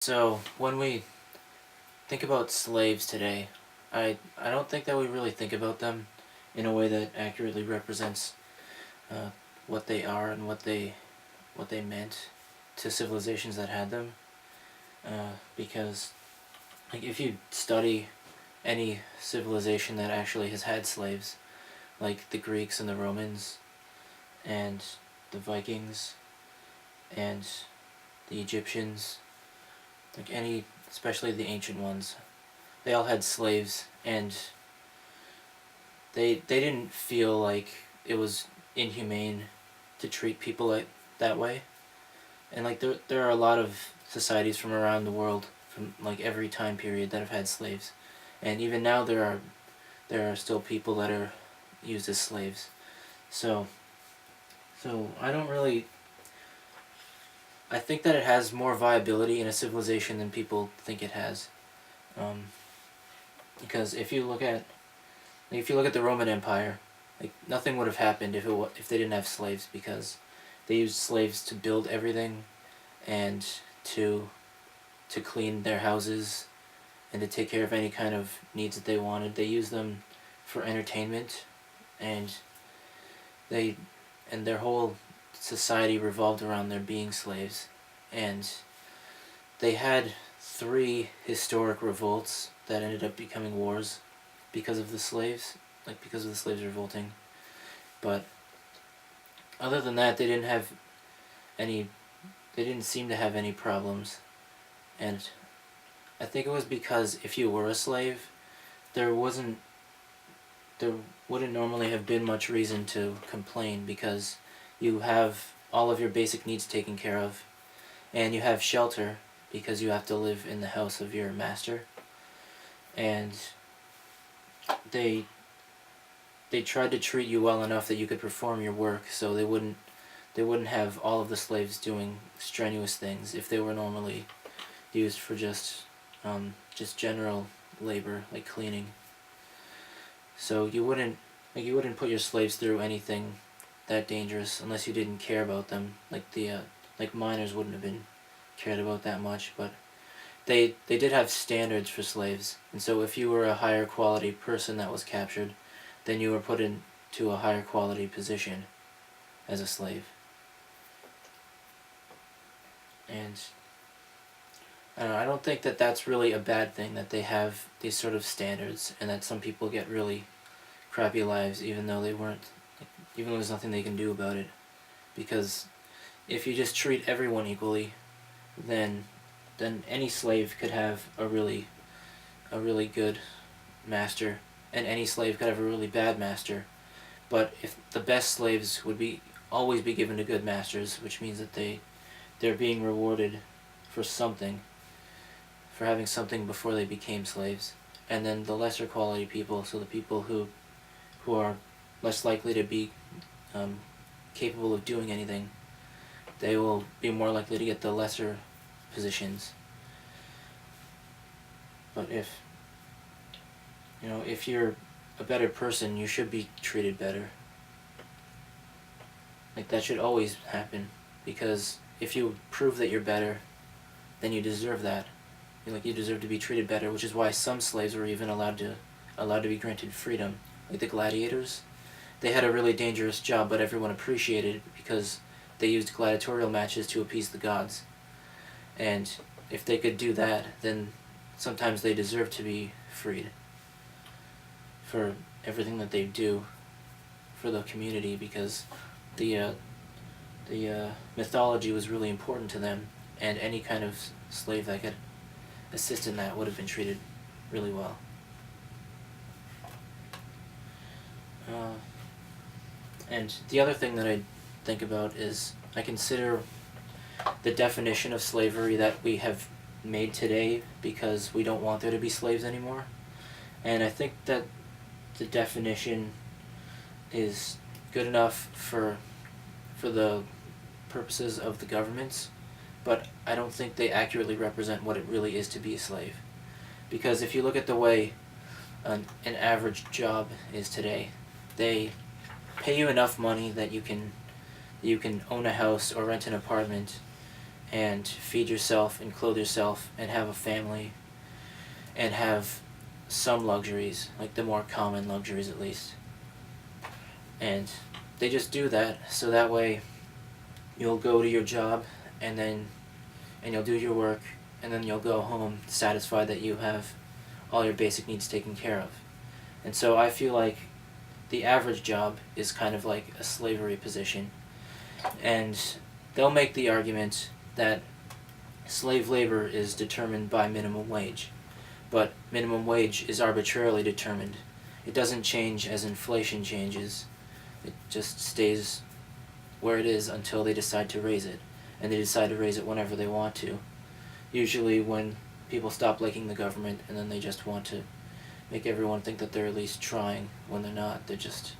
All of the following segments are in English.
So when we think about slaves today, I don't think that we really think about them in a way that accurately represents uh, what they are and what they meant to civilizations that had them. Because like if you study any civilization that actually has had slaves, like the Greeks and the Romans and the Vikings and the Egyptians, like any, especially the ancient ones, they all had slaves, and they didn't feel like it was inhumane to treat people like that way. And like there are a lot of societies from around the world, from like every time period, that have had slaves, and even now there are still people that are used as slaves. So I don't really. I think that it has more viability in a civilization than people think it has, um, because if you look at the Roman Empire, like nothing would have happened if they didn't have slaves, because they used slaves to build everything, and to to clean their houses, and to take care of any kind of needs that they wanted. They used them for entertainment, and they and their whole society revolved around their being slaves. And they had three historic revolts that ended up becoming wars because of the slaves, like because of the slaves revolting. But other than that, any they didn't seem to have any problems. And I think it was because if you were a slave, there wasn't there wouldn't normally have been much reason to complain, because you have all of your basic needs taken care of, and you have shelter because you have to live in the house of your master. And they they tried to treat you well enough that you could perform your work, so they wouldn't have all of the slaves doing strenuous things if they were normally used for just general labor, like cleaning. So you wouldn't put your slaves through anything that dangerous unless you didn't care about them. Like miners wouldn't have been cared about that much, but they did have standards for slaves. And so if you were a higher quality person that was captured, then you were put into a higher quality position as a slave. And I don't think that that's really a bad thing, that they have these sort of standards, and that some people get really crappy lives even though they weren't, even though there's nothing they can do about it. Because if you just treat everyone equally, then any slave could have a really good master, and any slave could have a really bad master. But if the best slaves would be always be given to good masters, which means that they're being rewarded for something, for having something before they became slaves. And then the lesser quality people, so the people who are less likely to be um, capable of doing anything, they will be more likely to get the lesser positions. But if you're a better person, you should be treated better. Like that should always happen, because if you prove that you're better, then you deserve that. You deserve to be treated better, which is why some slaves were even allowed to be granted freedom. Like the gladiators, they had a really dangerous job, but everyone appreciated it because they used gladiatorial matches to appease the gods. And if they could do that, then sometimes they deserve to be freed for everything that they do for the community, because the mythology was really important to them, and any kind of slave that could assist in that would have been treated really well. Uh, and the other thing that I think about is, I consider the definition of slavery that we have made today, because we don't want there to be slaves anymore. And I think that the definition is good enough for the purposes of the governments, but I don't think they accurately represent what it really is to be a slave. Because if you look at the way an average job is today, they pay you enough money that you can own a house or rent an apartment, and feed yourself and clothe yourself and have a family and have some luxuries, like the more common luxuries at least. And they just do that so that way you'll go to your job and you'll do your work and then you'll go home satisfied that you have all your basic needs taken care of. And so I feel like the average job is kind of like a slavery position. And they'll make the argument that slave labor is determined by minimum wage. But minimum wage is arbitrarily determined. It doesn't change as inflation changes. It just stays where it is until they decide to raise it. And they decide to raise it whenever they want to. Usually when people stop liking the government and then they just want to make everyone think that they're at least trying when they're not. They're just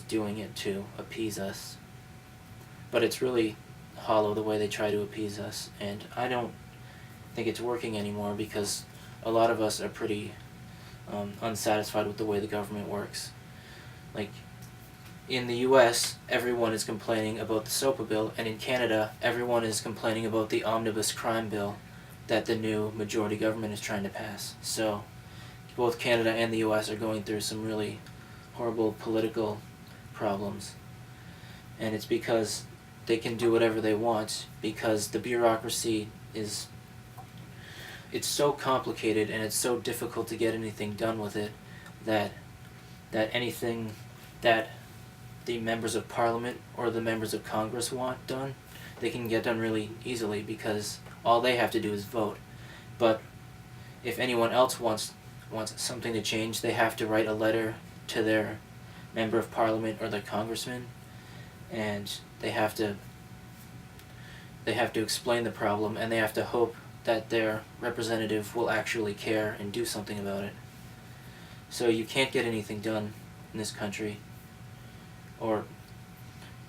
doing it to appease us. But it's really hollow the way they try to appease us, and I don't think it's working anymore because a lot of us are pretty unsatisfied with the way the government works. Like, in the US, everyone is complaining about the SOPA bill, and in Canada, everyone is complaining about the omnibus crime bill that the new majority government is trying to pass. So both Canada and the US are going through some really horrible political problems. And it's because they can do whatever they want, because the bureaucracy it's so complicated and it's so difficult to get anything done with it that anything that the members of parliament or the members of Congress want done, they can get done really easily because all they have to do is vote. But if anyone else wants something to change, they have to write a letter to their member of parliament or their congressman, and they have to explain the problem, and they have to hope that their representative will actually care and do something about it. So you can't get anything done in this country or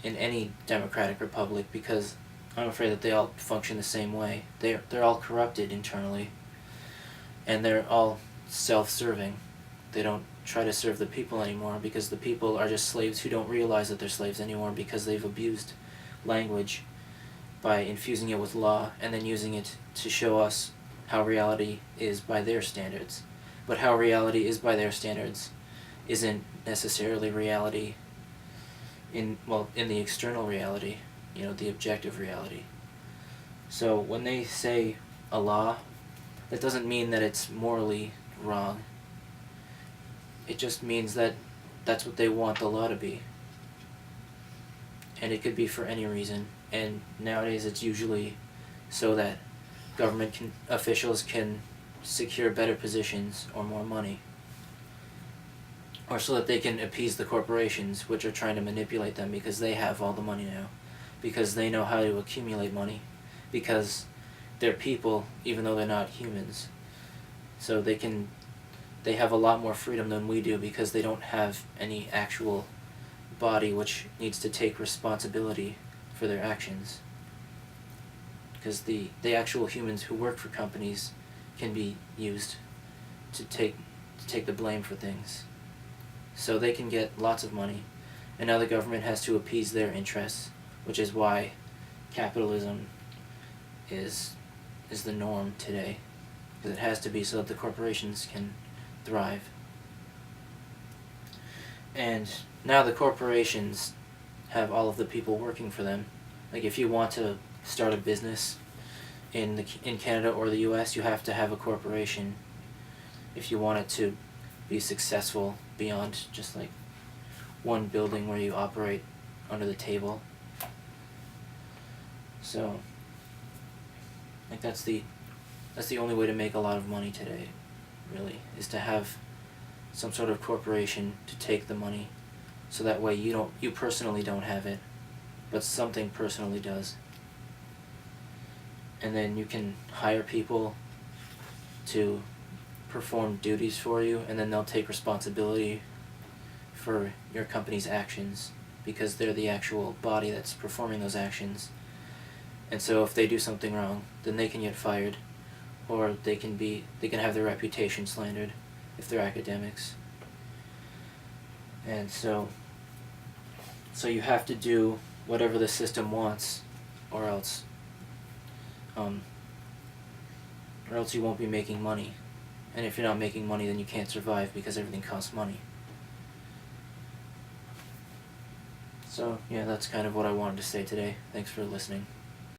in any democratic republic because I'm afraid that they all function the same way. They're all corrupted internally, and they're all self-serving. They don't try to serve the people anymore because the people are just slaves who don't realize that they're slaves anymore because they've abused language by infusing it with law and then using it to show us how reality is by their standards. But how reality is by their standards isn't necessarily reality in the external reality, the objective reality. So when they say a law, that doesn't mean that it's morally wrong. It just means that that's what they want the law to be. And it could be for any reason. And nowadays it's usually so that government officials can secure better positions or more money. Or so that they can appease the corporations, which are trying to manipulate them because they have all the money now. Because they know how to accumulate money. Because they're people, even though they're not humans. So they have a lot more freedom than we do because they don't have any actual body which needs to take responsibility for their actions. Because the actual humans who work for companies can be used to take the blame for things. So they can get lots of money, and now the government has to appease their interests, which is why capitalism is the norm today. Because it has to be so that the corporations can thrive. And now the corporations have all of the people working for them. Like if you want to start a business in Canada or the US, you have to have a corporation if you want it to be successful beyond just like one building where you operate under the table. So like that's the only way to make a lot of money today, really, is to have some sort of corporation to take the money, so that way you personally don't have it, but something personally does. And then you can hire people to perform duties for you, and then they'll take responsibility for your company's actions because they're the actual body that's performing those actions. And so if they do something wrong, then they can get fired, or they can have their reputation slandered if they're academics. And so you have to do whatever the system wants, or else or else you won't be making money. And if you're not making money, then you can't survive because everything costs money. So, yeah, that's kind of what I wanted to say today. Thanks for listening.